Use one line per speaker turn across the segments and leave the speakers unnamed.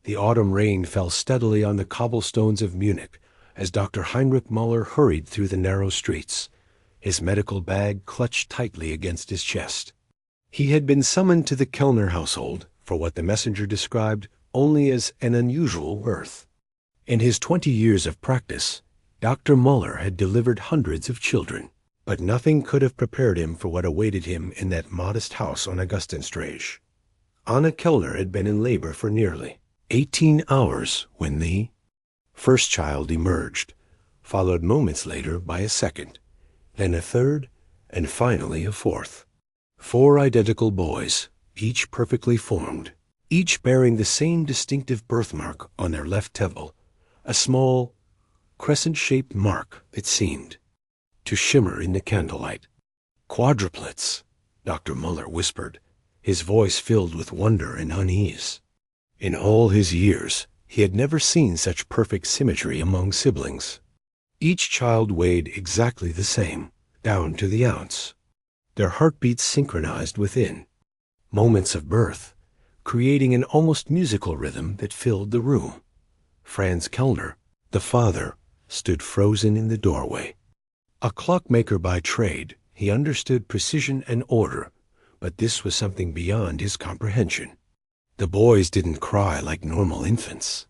The autumn rain fell steadily on the cobblestones of Munich as Dr. Heinrich Müller hurried through the narrow streets, his medical bag clutched tightly against his chest. He had been summoned to the Kellner household for what the messenger described only as an unusual birth. In his 20 years of practice, Dr. Müller had delivered hundreds of children, but nothing could have prepared him for what awaited him in that modest house on Augustenstrasse. Anna Kellner had been in labor for nearly 18 hours when the first child emerged, followed moments later by a second, then a third, and finally a fourth. 4 identical boys, each perfectly formed, each bearing the same distinctive birthmark on their left temple, a small, crescent-shaped mark that seemed to shimmer in the candlelight. "Quadruplets," Dr. Müller whispered, his voice filled with wonder and unease. In all his years, he had never seen such perfect symmetry among siblings. Each child weighed exactly the same, down to the ounce. Their heartbeats synchronized within moments of birth, creating an almost musical rhythm that filled the room. Franz Kellner, the father, stood frozen in the doorway. A clockmaker by trade, he understood precision and order, but this was something beyond his comprehension. The boys didn't cry like normal infants.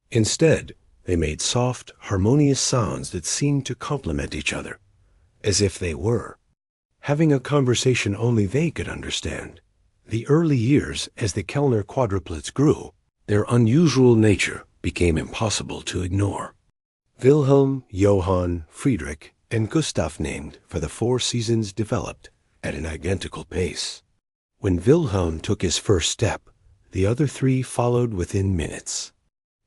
Instead, they made soft, harmonious sounds that seemed to complement each other, as if they were having a conversation only they could understand. The early years, as the Kellner quadruplets grew, their unusual nature became impossible to ignore. Wilhelm, Johann, Friedrich, and Gustav named for the 4 seasons developed at an identical pace. When Wilhelm took his first step, the other 3 followed within minutes.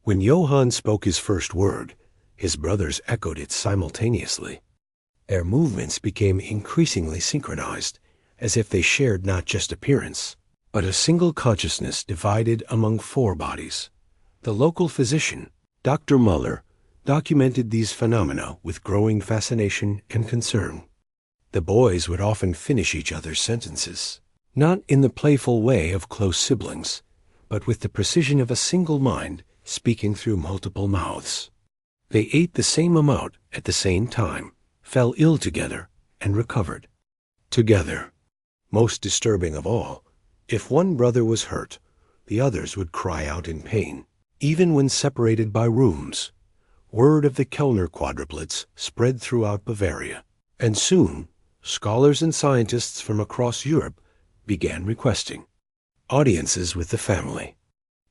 When Johann spoke his first word, his brothers echoed it simultaneously. Their movements became increasingly synchronized, as if they shared not just appearance, but a single consciousness divided among 4 bodies. The local physician, Dr. Müller, documented these phenomena with growing fascination and concern. The boys would often finish each other's sentences, not in the playful way of close siblings, but with the precision of a single mind speaking through multiple mouths. They ate the same amount at the same time, fell ill together, and recovered together. Most disturbing of all, if one brother was hurt, the others would cry out in pain, even when separated by rooms. Word of the Kellner quadruplets spread throughout Bavaria, and soon scholars and scientists from across Europe began requesting audiences with the family.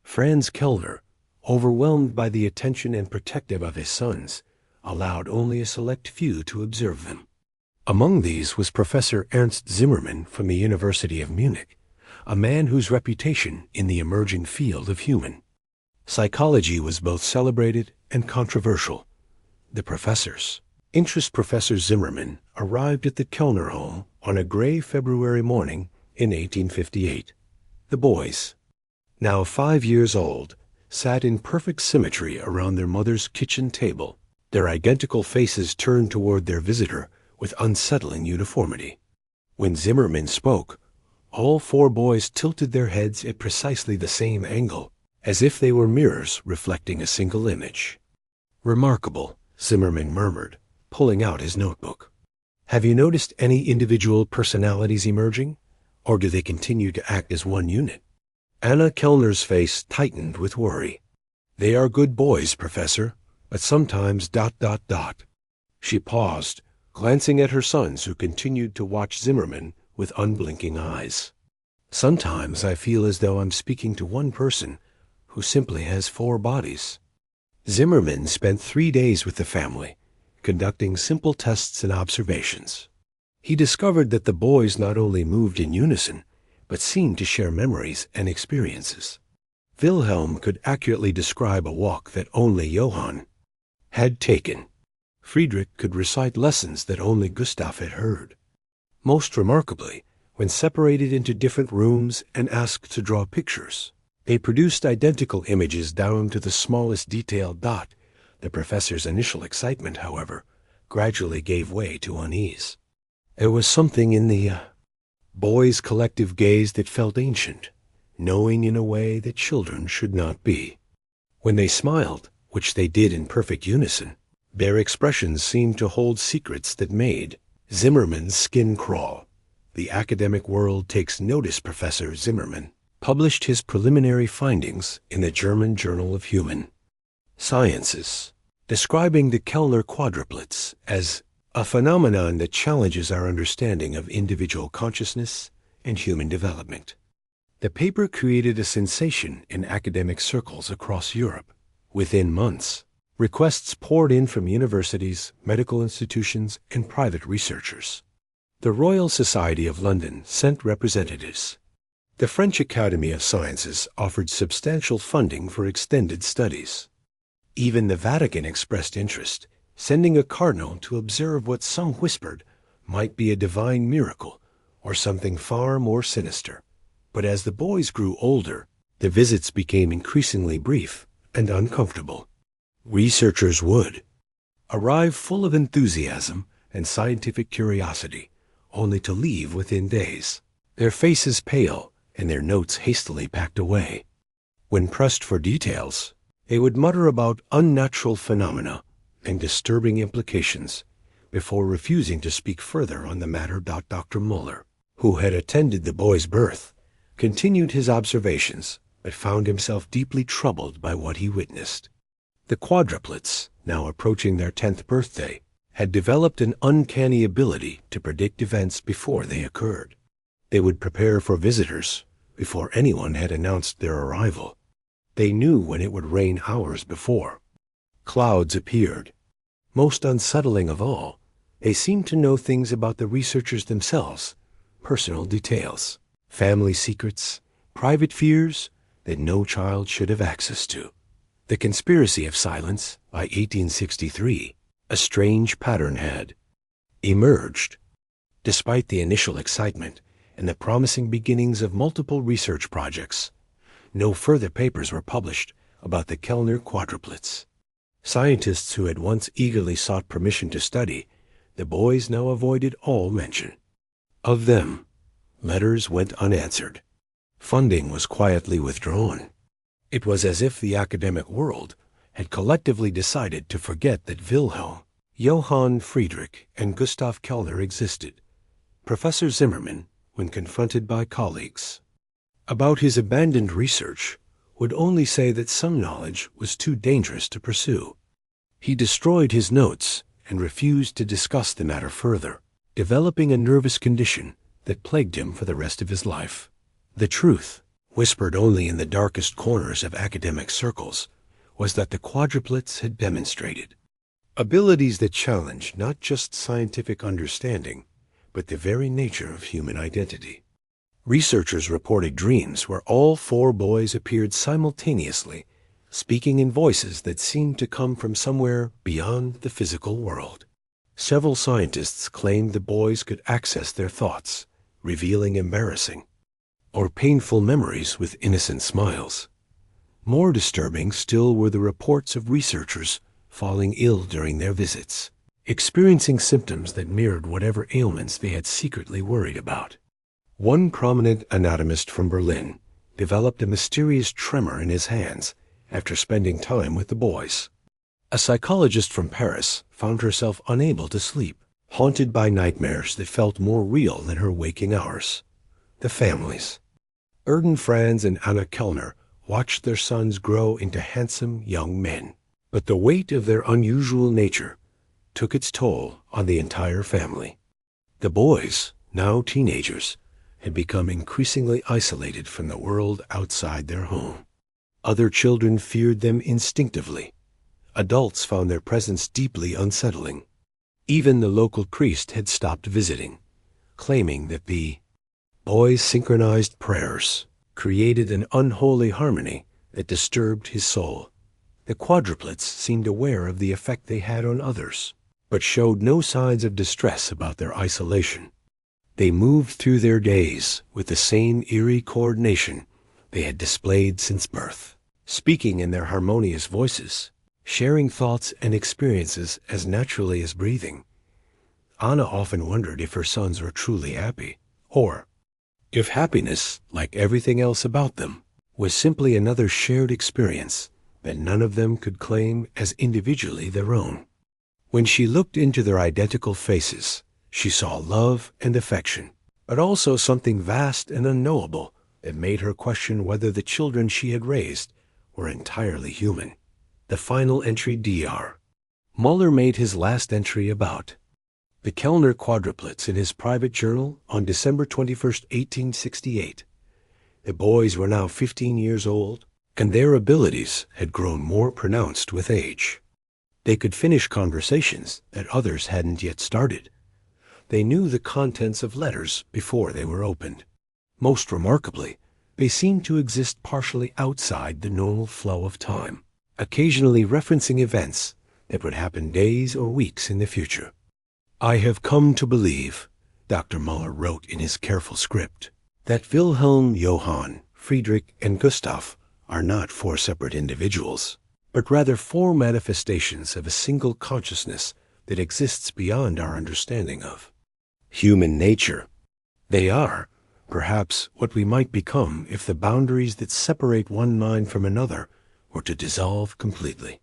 Franz Kellner, overwhelmed by the attention and protective of his sons, allowed only a select few to observe them. Among these was Professor Ernst Zimmermann from the University of Munich, a man whose reputation in the emerging field of human psychology was both celebrated and controversial. The professor's interest. Professor Zimmermann arrived at the Kellner home on a gray February morning in 1858. The boys, now 5 years old, sat in perfect symmetry around their mother's kitchen table, their identical faces turned toward their visitor with unsettling uniformity. When Zimmermann spoke, all 4 boys tilted their heads at precisely the same angle, as if they were mirrors reflecting a single image. "Remarkable," Zimmermann murmured, pulling out his notebook. "Have you noticed any individual personalities emerging, or do they continue to act as one unit?" Anna Kellner's face tightened with worry. "They are good boys, Professor, but sometimes ... She paused, glancing at her sons who continued to watch Zimmermann with unblinking eyes. "Sometimes I feel as though I'm speaking to one person who simply has 4 bodies." Zimmermann spent 3 days with the family, conducting simple tests and observations. He discovered that the boys not only moved in unison, but seemed to share memories and experiences. Wilhelm could accurately describe a walk that only Johann had taken. Friedrich could recite lessons that only Gustav had heard. Most remarkably, when separated into different rooms and asked to draw pictures, they produced identical images down to the smallest detail dot. The professor's initial excitement, however, gradually gave way to unease. There was something in the boys' collective gaze that felt ancient, knowing in a way that children should not be. When they smiled, which they did in perfect unison, their expressions seemed to hold secrets that made Zimmermann's skin crawl. The academic world takes notice. Professor Zimmermann published his preliminary findings in the German Journal of Human Sciences, describing the Kellner quadruplets as a phenomenon that challenges our understanding of individual consciousness and human development. The paper created a sensation in academic circles across Europe. Within months, requests poured in from universities, medical institutions, and private researchers. The Royal Society of London sent representatives. The French Academy of Sciences offered substantial funding for extended studies. Even the Vatican expressed interest, sending a cardinal to observe what some whispered might be a divine miracle or something far more sinister. But as the boys grew older, the visits became increasingly brief and uncomfortable. Researchers would arrive full of enthusiasm and scientific curiosity, only to leave within days, their faces pale and their notes hastily packed away. When pressed for details, they would mutter about unnatural phenomena and disturbing implications before refusing to speak further on the matter. Dr. Muller, who had attended the boy's birth, continued his observations, but found himself deeply troubled by what he witnessed. The quadruplets, now approaching their 10th birthday, had developed an uncanny ability to predict events before they occurred. They would prepare for visitors before anyone had announced their arrival. They knew when it would rain hours before. Clouds appeared. Most unsettling of all, they seemed to know things about the researchers themselves, personal details, family secrets, private fears that no child should have access to. The conspiracy of silence, by 1863, a strange pattern had emerged. Despite the initial excitement and the promising beginnings of multiple research projects, no further papers were published about the Kellner quadruplets. Scientists who had once eagerly sought permission to study, the boys now avoided all mention of them. Letters went unanswered. Funding was quietly withdrawn. It was as if the academic world had collectively decided to forget that Wilhelm, Johann Friedrich, and Gustav Kellner existed. Professor Zimmermann, when confronted by colleagues about his abandoned research, would only say that some knowledge was too dangerous to pursue. He destroyed his notes and refused to discuss the matter further, developing a nervous condition that plagued him for the rest of his life. The truth, whispered only in the darkest corners of academic circles, was that the quadruplets had demonstrated abilities that challenged not just scientific understanding, but the very nature of human identity. Researchers reported dreams where all four boys appeared simultaneously, speaking in voices that seemed to come from somewhere beyond the physical world. Several scientists claimed the boys could access their thoughts, revealing embarrassing or painful memories with innocent smiles. More disturbing still were the reports of researchers falling ill during their visits, experiencing symptoms that mirrored whatever ailments they had secretly worried about. One prominent anatomist from Berlin developed a mysterious tremor in his hands after spending time with the boys. A psychologist from Paris found herself unable to sleep, haunted by nightmares that felt more real than her waking hours. The families, Erden Franz and Anna Kellner, watched their sons grow into handsome young men. But the weight of their unusual nature took its toll on the entire family. The boys, now teenagers, had become increasingly isolated from the world outside their home. Other children feared them instinctively. Adults found their presence deeply unsettling. Even the local priest had stopped visiting, claiming that the boys' synchronized prayers created an unholy harmony that disturbed his soul. The quadruplets seemed aware of the effect they had on others, but showed no signs of distress about their isolation. They moved through their days with the same eerie coordination they had displayed since birth, speaking in their harmonious voices, sharing thoughts and experiences as naturally as breathing. Anna often wondered if her sons were truly happy, or if happiness, like everything else about them, was simply another shared experience that none of them could claim as individually their own. When she looked into their identical faces, she saw love and affection, but also something vast and unknowable that made her question whether the children she had raised were entirely human. The final entry Dr. Muller made his last entry about the Kellner quadruplets in his private journal on December 21, 1868. The boys were now 15 years old, and their abilities had grown more pronounced with age. They could finish conversations that others hadn't yet started. They knew the contents of letters before they were opened. Most remarkably, they seemed to exist partially outside the normal flow of time, occasionally referencing events that would happen days or weeks in the future. "I have come to believe," Dr. Muller wrote in his careful script, "that Wilhelm, Johann, Friedrich, and Gustav are not four separate individuals, but rather four manifestations of a single consciousness that exists beyond our understanding of human nature. They are, perhaps, what we might become if the boundaries that separate one mind from another were to dissolve completely."